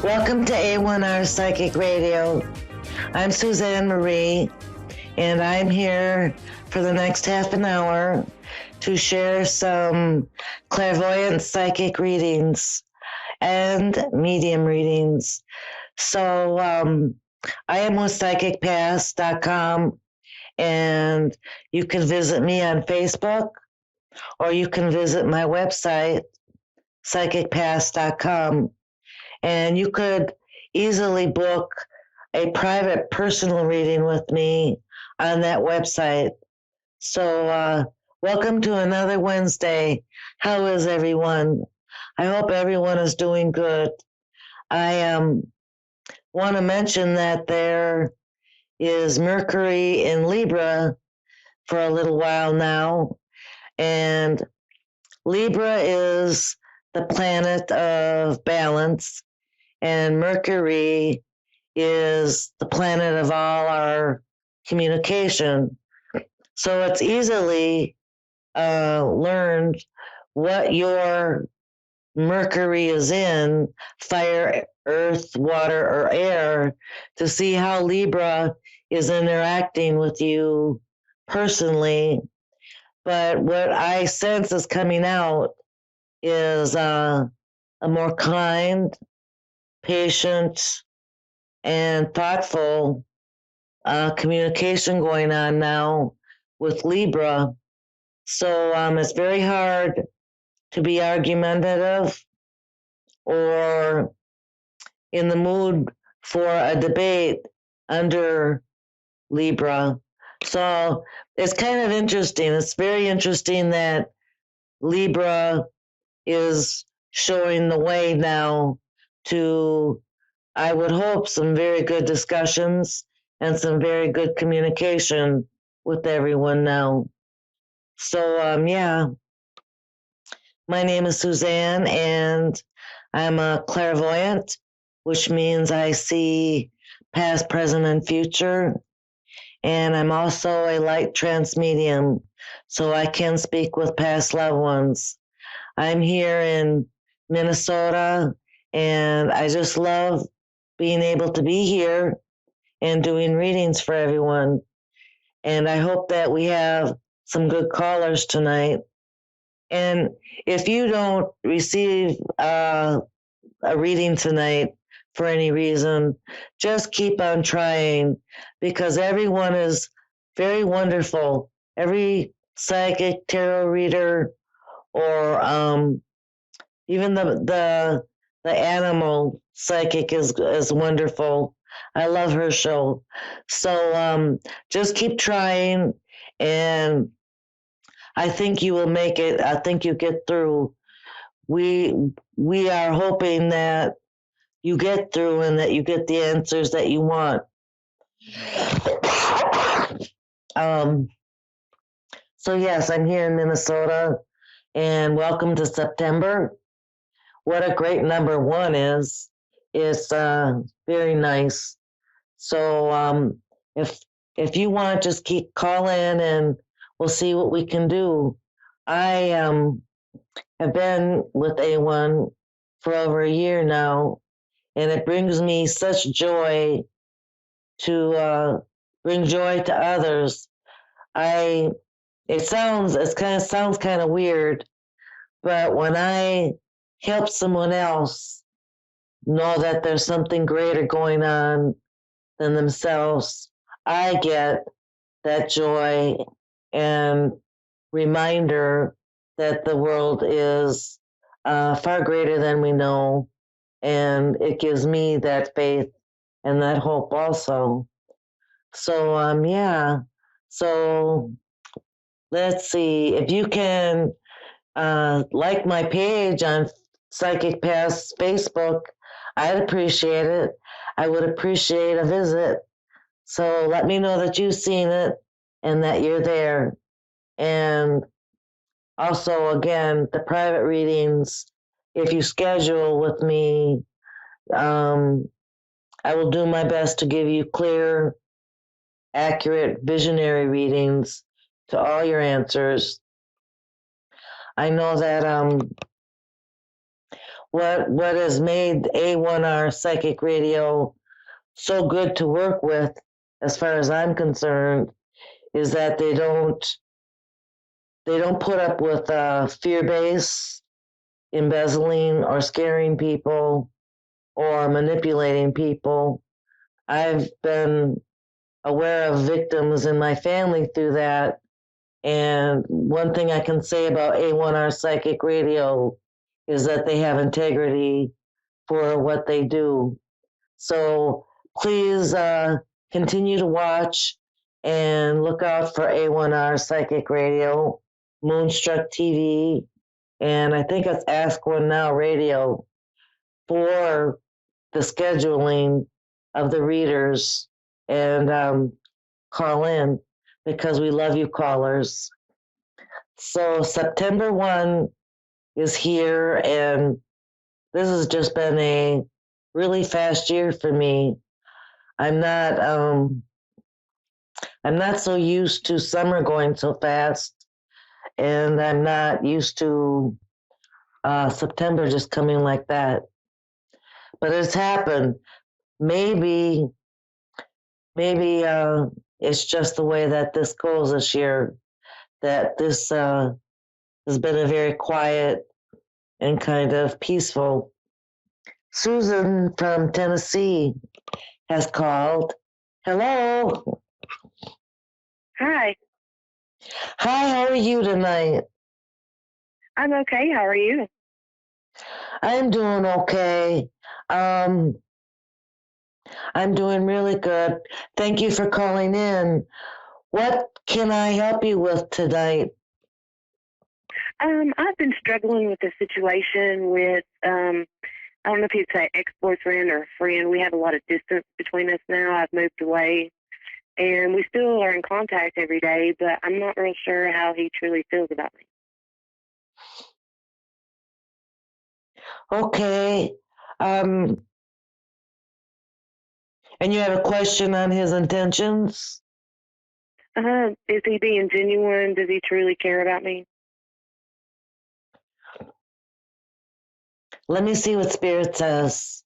Welcome to A1R Psychic Radio. I'm Susanne Marie, and I'm here for the next half an hour to share some clairvoyant psychic readings and medium readings. So I am with psychicpass.com, and you can visit me on Facebook, or you can visit my website, psychicpass.com. And you could easily book a private personal reading with me on that website. So welcome to another Wednesday. How is everyone? I hope everyone is doing good. I want to mention that there is Mercury in Libra for a little while now. And Libra is the planet of balance. And Mercury is the planet of all our communication. So it's easily learned what your Mercury is in, fire, earth, water, or air, to see how Libra is interacting with you personally. But what I sense is coming out is a more kind, patient, and thoughtful communication going on now with Libra. So it's very hard to be argumentative or in the mood for a debate under Libra. So it's kind of interesting. It's very interesting that Libra is showing the way now to, I would hope, some very good discussions and some very good communication with everyone now. So, my name is Susanne, and I'm a clairvoyant, which means I see past, present, and future. And I'm also a light trance medium, so I can speak with past loved ones. I'm here in Minnesota, and I just love being able to be here and doing readings for everyone. And I hope that we have some good callers tonight. And if you don't receive a reading tonight for any reason, just keep on trying, because everyone is very wonderful. Every psychic, tarot reader, or even the animal psychic is wonderful. I love her show. So just keep trying, and I think you will make it. I think you get through. We are hoping that you get through and that you get the answers that you want. So yes, I'm here in Minnesota, and welcome to September. What a great number one is. It's very nice. So if you want, just keep calling, and we'll see what we can do. I have been with A1 for over a year now, and it brings me such joy to bring joy to others. It sounds kind of weird, but when I help someone else know that there's something greater going on than themselves, I get that joy and reminder that the world is far greater than we know, and it gives me that faith and that hope also. So so let's see if you can like my page on Psychic Pass Facebook. I'd appreciate it. I would appreciate a visit. So let me know that you've seen it and that you're there. And also, again, the private readings, if you schedule with me, I will do my best to give you clear, accurate, visionary readings to all your answers. I know that what has made A1R Psychic Radio so good to work with, as far as I'm concerned, is that they don't put up with fear-based embezzling or scaring people or manipulating people. I've been aware of victims in my family through that. And one thing I can say about A1R Psychic Radio is that they have integrity for what they do. So please continue to watch and look out for A1R Psychic Radio, Moonstruck TV, and I think it's Ask One Now Radio for the scheduling of the readers, and call in because we love you callers. So September 1 is here, and this has just been a really fast year for me. I'm not so used to summer going so fast, and I'm not used to September just coming like that. But it's happened. Maybe it's just the way that this goes this year, that this has been a very quiet and kind of peaceful. Susan from Tennessee has called. Hello. Hi. Hi, how are you tonight? I'm okay. How are you? I'm doing okay. I'm doing really good. Thank you for calling in. What can I help you with tonight? I've been struggling with a situation with, I don't know if you'd say ex-boyfriend or friend. We have a lot of distance between us now. I've moved away, and we still are in contact every day, but I'm not real sure how he truly feels about me. Okay. And you have a question on his intentions? Is he being genuine? Does he truly care about me? Let me see what Spirit says.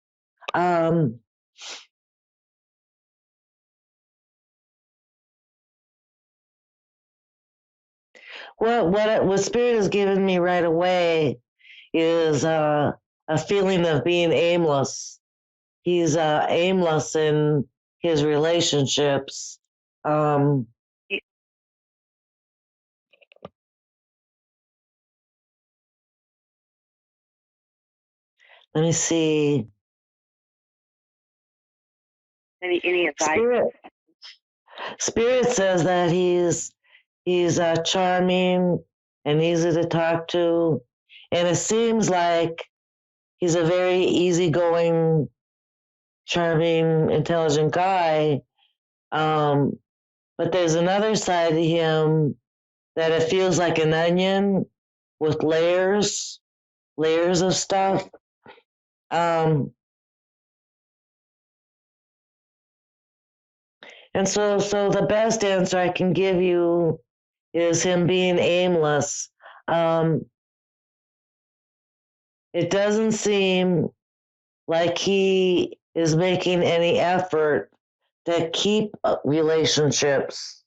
What Spirit has given me right away is a feeling of being aimless. He's aimless in his relationships. Let me see. Any advice? Spirit says that he's charming and easy to talk to, and it seems like he's a very easygoing, charming, intelligent guy. But there's another side to him that it feels like an onion with layers of stuff. And so the best answer I can give you is him being aimless. It doesn't seem like he is making any effort to keep relationships.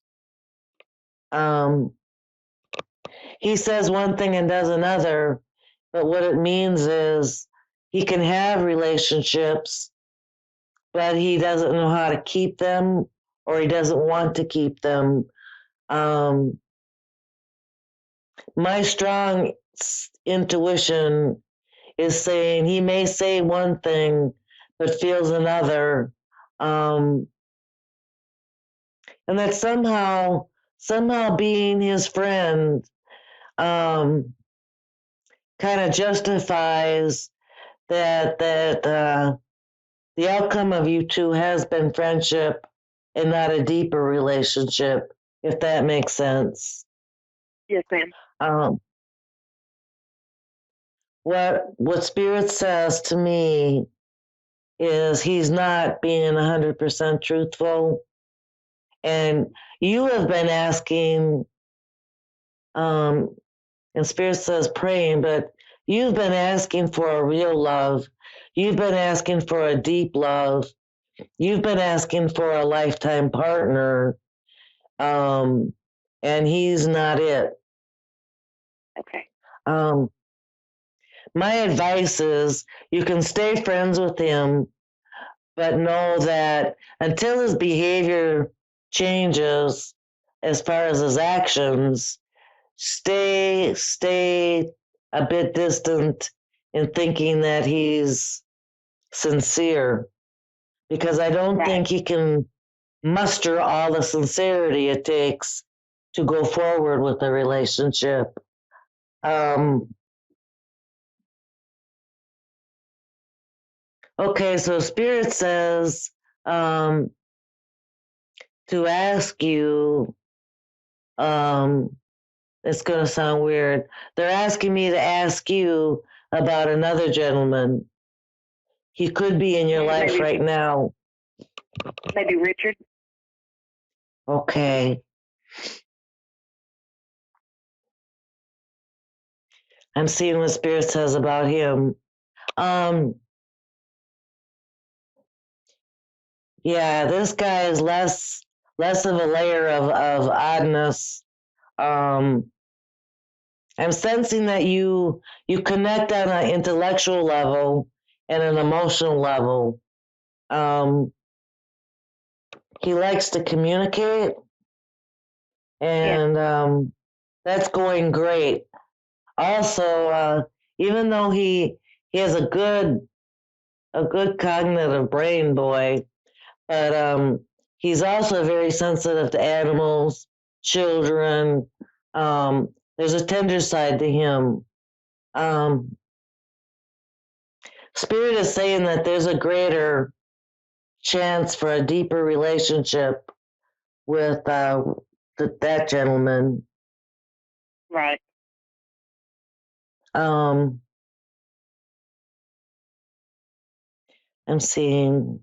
He says one thing and does another, but what it means is he can have relationships, but he doesn't know how to keep them, or he doesn't want to keep them. My strong intuition is saying he may say one thing, but feels another. And that somehow being his friend kind of justifies that the outcome of you two has been friendship and not a deeper relationship, if that makes sense. Yes, ma'am. What Spirit says to me is he's not being 100% truthful. And you have been asking, and Spirit says praying, but you've been asking for a real love. You've been asking for a deep love. You've been asking for a lifetime partner. And he's not it. Okay. Um, my advice is you can stay friends with him, but know that until his behavior changes as far as his actions, stay a bit distant in thinking that he's sincere, because I don't Right. think he can muster all the sincerity it takes to go forward with the relationship. Okay, so Spirit says um, to ask you, um, it's going to sound weird. They're asking me to ask you about another gentleman. He could be in your life Maybe right now. Richard. Okay. I'm seeing what Spirit says about him. Um, yeah, this guy is less of a layer of oddness. Um, I'm sensing that you connect on an intellectual level and an emotional level. Um, he likes to communicate, Yes. and that's going great. Also, even though he has a good cognitive brain, boy, but he's also very sensitive to animals, children. There's a tender side to him. Um, Spirit is saying that there's a greater chance for a deeper relationship with that gentleman. Right. Um, I'm seeing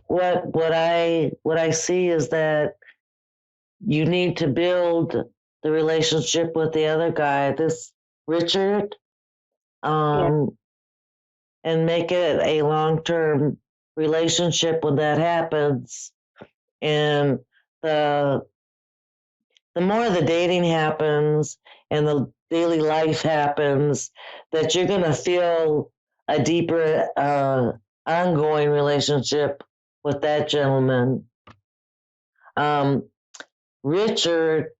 what I see is that you need to build the relationship with the other guy, this Richard, Yes. um, and make it a long term relationship when that happens. And the the more the dating happens and the daily life happens, that you're going to feel a deeper ongoing relationship with that gentleman. Um, Richard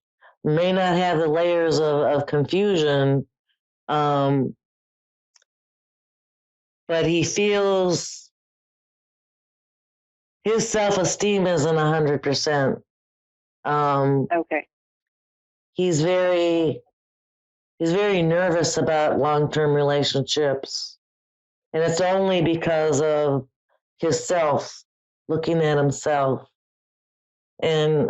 may not have the layers of confusion, um, but he feels his self-esteem isn't 100%. Okay. He's very he's very nervous about long-term relationships, and it's only because of his self, looking at himself. And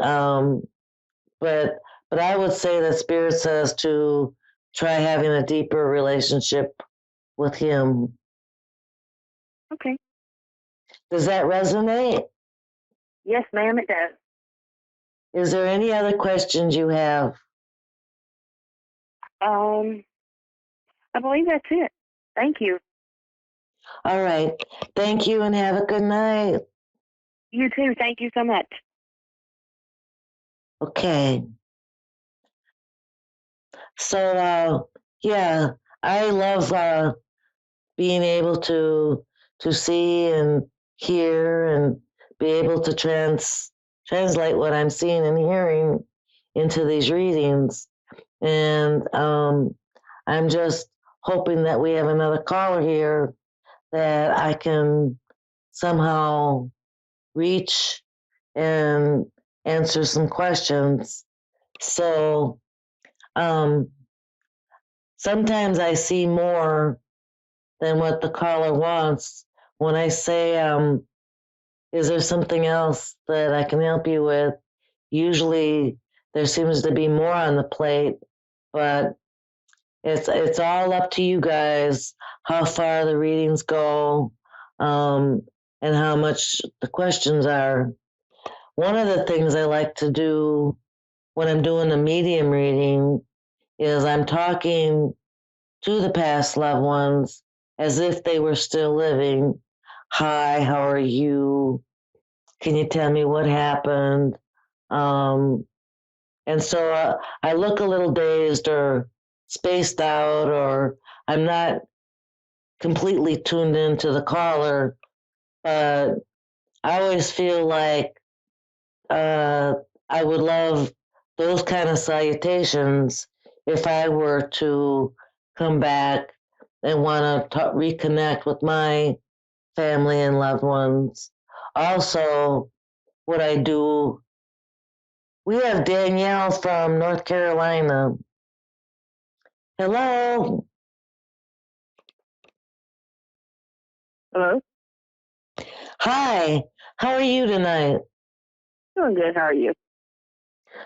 but but I would say that Spirit says to try having a deeper relationship with him. Okay. Does that resonate? Yes, ma'am, it does. Is there any other questions you have? Um, I believe that's it. Thank you. All right. Thank you and have a good night. You too. Thank you so much. Okay. So, yeah, I love being able to see and hear and be able to translate what I'm seeing and hearing into these readings. And I'm just hoping that we have another caller here that I can somehow reach and answer some questions. So um, sometimes I see more than what the caller wants. When I say, is there something else that I can help you with? Usually there seems to be more on the plate, but it's all up to you guys how far the readings go, um, and how much the questions are. One of the things I like to do when I'm doing a medium reading is I'm talking to the past loved ones as if they were still living. Hi, how are you? Can you tell me what happened? Um, and so I look a little dazed or spaced out, or I'm not completely tuned into the caller, but I always feel like uh, I would love those kind of salutations if I were to come back and want to reconnect with my family and loved ones. Also, what I do, we have Danielle from North Carolina. Hello. Hello? Hi. How are you tonight? Doing good. How are you?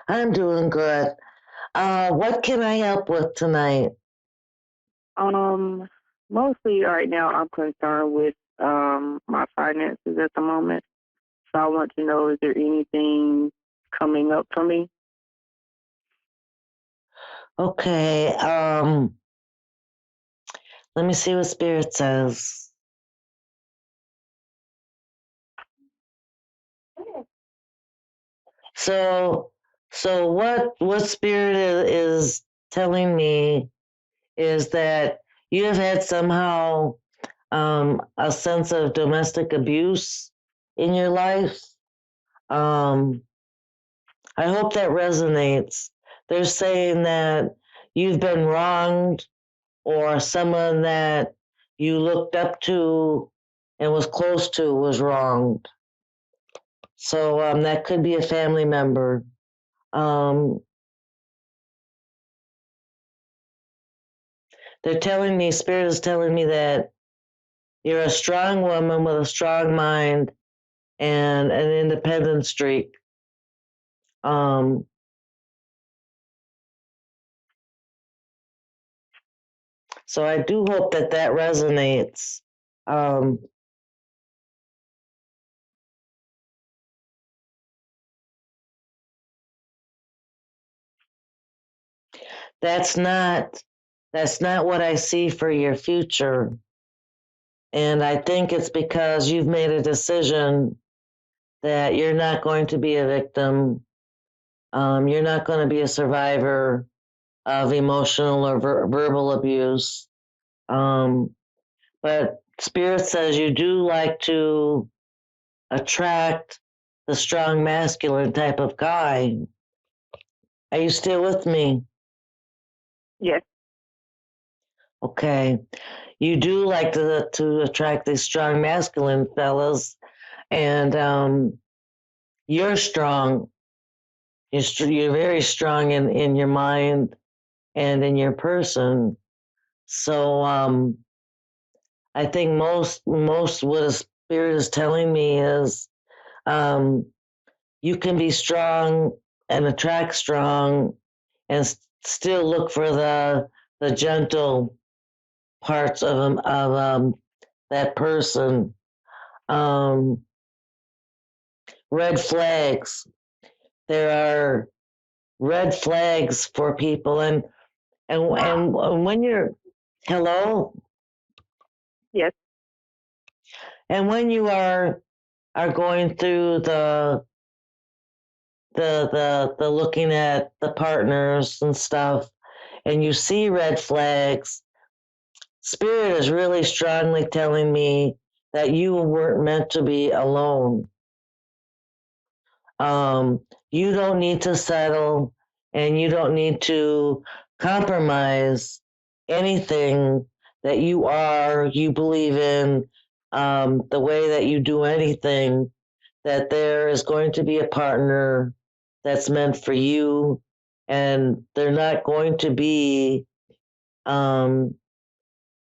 I'm doing good. What can I help with tonight? Um, Mostly right now I'm concerned with my finances at the moment. So I want to know, is there anything coming up for me? Okay. Let me see what Spirit says. So, so what Spirit is telling me is that you have had somehow a sense of domestic abuse in your life. Um, I hope that resonates. They're saying that you've been wronged, or someone that you looked up to and was close to was wronged. So that could be a family member. Um, they're telling me, Spirit is telling me that you're a strong woman with a strong mind and an independent streak. Um, so I do hope that that resonates. Um, that's not that's not what I see for your future. And I think it's because you've made a decision that you're not going to be a victim. You're not going to be a survivor of emotional or verbal abuse. Um, but Spirit says you do like to attract the strong masculine type of guy. Are you still with me? Yes. Okay. You do like to attract these strong masculine fellas, and you're strong. You're very strong in your mind and in your person. So I think most what a spirit is telling me is um, you can be strong and attract strong, and still look for the gentle parts of that person. Um, red flags. There are red flags for people, and when you're hello, Yes. and when you are going through the looking at the partners and stuff, and you see red flags, Spirit is really strongly telling me that you weren't meant to be alone. You don't need to settle, and you don't need to compromise anything that you believe in, the way that you do anything, that there is going to be a partner that's meant for you, and they're not going to be um,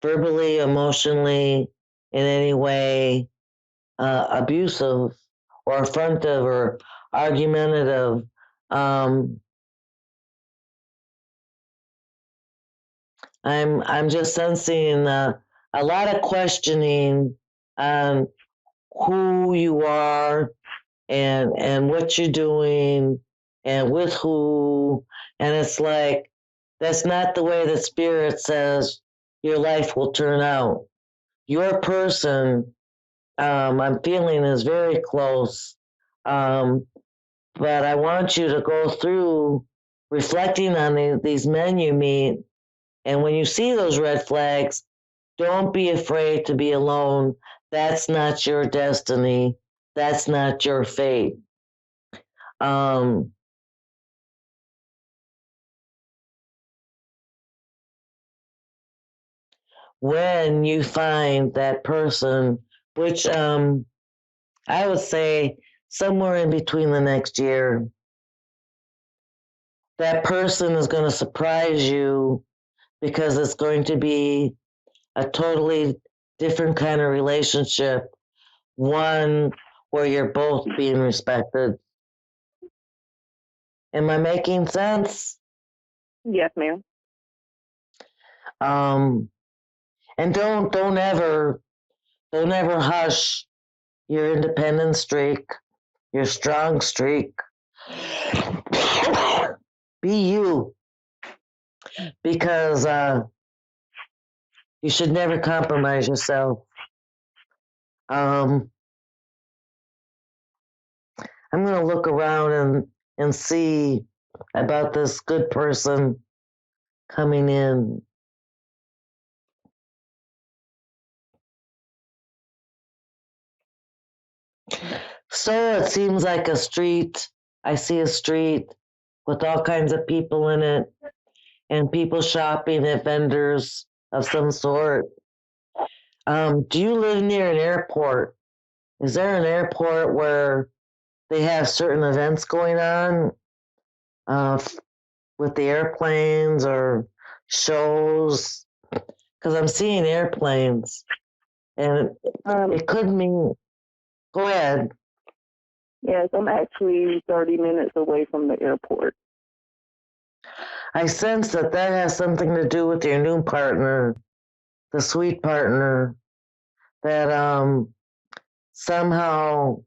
verbally, emotionally, in any way abusive or affrontive or argumentative. Um, I'm just sensing a lot of questioning on who you are and what you're doing. and with who. And it's like, that's not the way that Spirit says your life will turn out. Your person, I'm feeling, is very close. Um, but I want you to go through reflecting on these men you meet. And when you see those red flags, don't be afraid to be alone. That's not your destiny. That's not your fate. Um, when you find that person, which I would say somewhere in between the next year, that person is going to surprise you because it's going to be a totally different kind of relationship, one where you're both being respected. Am I making sense? Yes, ma'am. Um, and don't ever hush your independent streak, your strong streak. Be you, because you should never compromise yourself. Um, I'm gonna look around and see about this good person coming in. So it seems like a street. I see a street with all kinds of people in it and people shopping at vendors of some sort. Do you live near an airport? Is there an airport where they have certain events going on uh, with the airplanes or shows? Because I'm seeing airplanes, and Um, it could mean. Go ahead. yes, I'm actually 30 minutes away from the airport. I sense that that has something to do with your new partner, the sweet partner, that somehow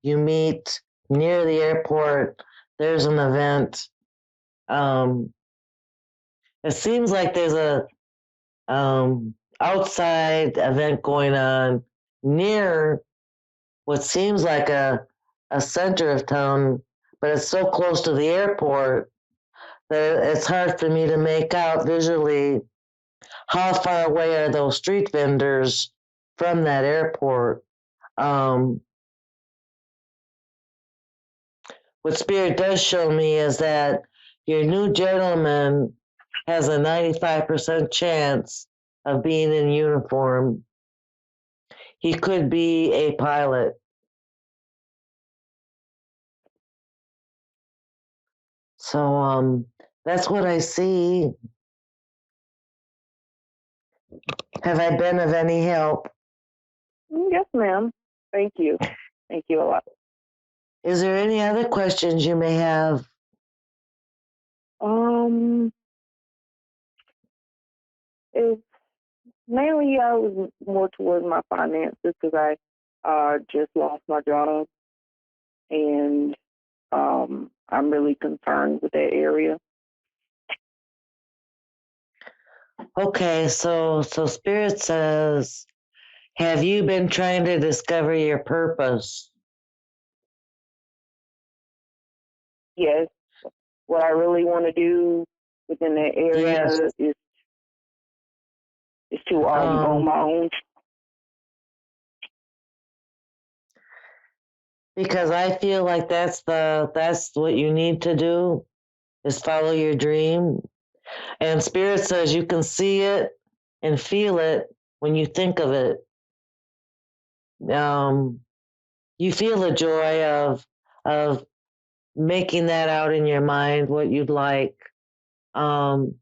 you meet near the airport. There's an event. Um, it seems like there's a outside event going on near what seems like a center of town, but it's so close to the airport that it's hard for me to make out visually how far away are those street vendors from that airport. Um, what Spirit does show me is that your new gentleman has a 95% chance of being in uniform. He could be a pilot. So that's what I see. Have I been of any help? Yes, ma'am. Thank you. Thank you a lot. Is there any other questions you may have? Um, it's mainly I was more towards my finances because I just lost my job and I'm really concerned with that area. Okay, so Spirit says, have you been trying to discover your purpose? Yes, what I really want to do within that area Yes. is to own my own. Because I feel like that's what you need to do, is follow your dream. And Spirit says you can see it and feel it when you think of it. Um, you feel the joy of making that out in your mind what you'd like. Um,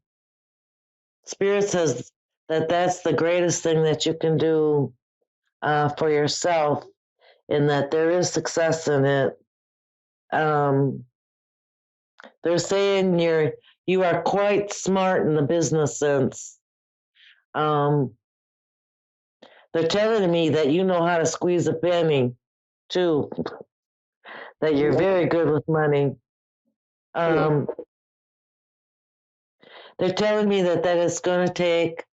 Spirit says that that's the greatest thing that you can do for yourself, in that there is success in it. Um, they're saying you are quite smart in the business sense. Um, they're telling me that you know how to squeeze a penny too. That you're very good with money. They're telling me that it's going to take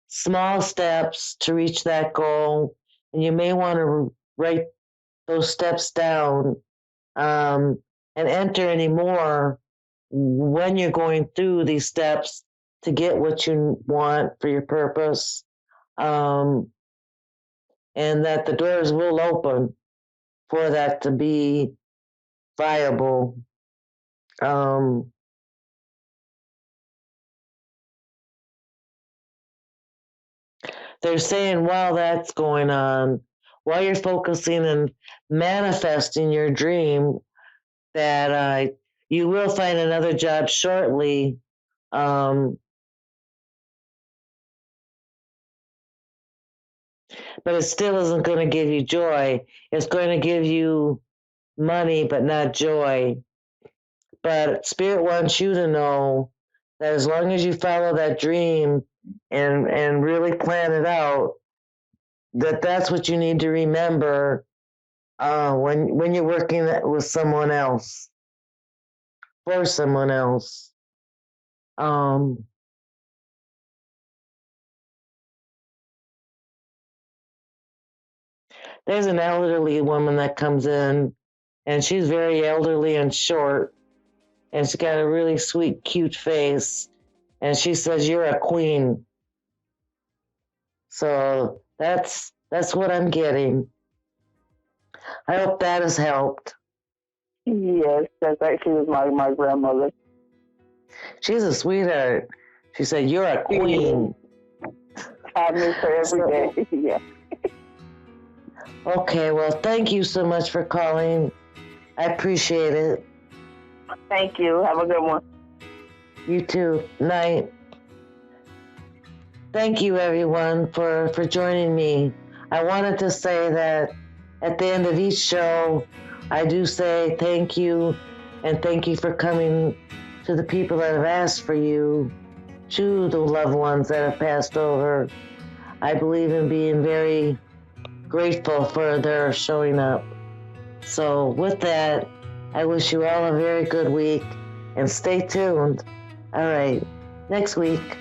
small steps to reach that goal, and you may want to write those steps down, and enter any more when you're going through these steps to get what you want for your purpose, and that the doors will open for that to be viable. They're saying while that's going on, while you're focusing and manifesting your dream, that you will find another job shortly. But it still isn't going to give you joy. It's going to give you money, but not joy. But Spirit wants you to know that as long as you follow that dream and really plan it out, that's what you need to remember when you're working with someone else, for someone else. There's an elderly woman that comes in, and she's very elderly and short, and she's got a really sweet, cute face, and she says, "You're a queen." So that's what I'm getting. I hope that has helped. Yes, that's actually my grandmother. She's a sweetheart. She said, "You're a queen." I miss her every day. Yeah. Okay, well, thank you so much for calling. I appreciate it. Thank you. Have a good one. You too. Night. Thank you, everyone, for joining me. I wanted to say that at the end of each show, I do say thank you, and thank you for coming to the people that have asked for you, to the loved ones that have passed over. I believe in being very grateful for their showing up. So with that, I wish you all a very good week, and stay tuned. All right, next week.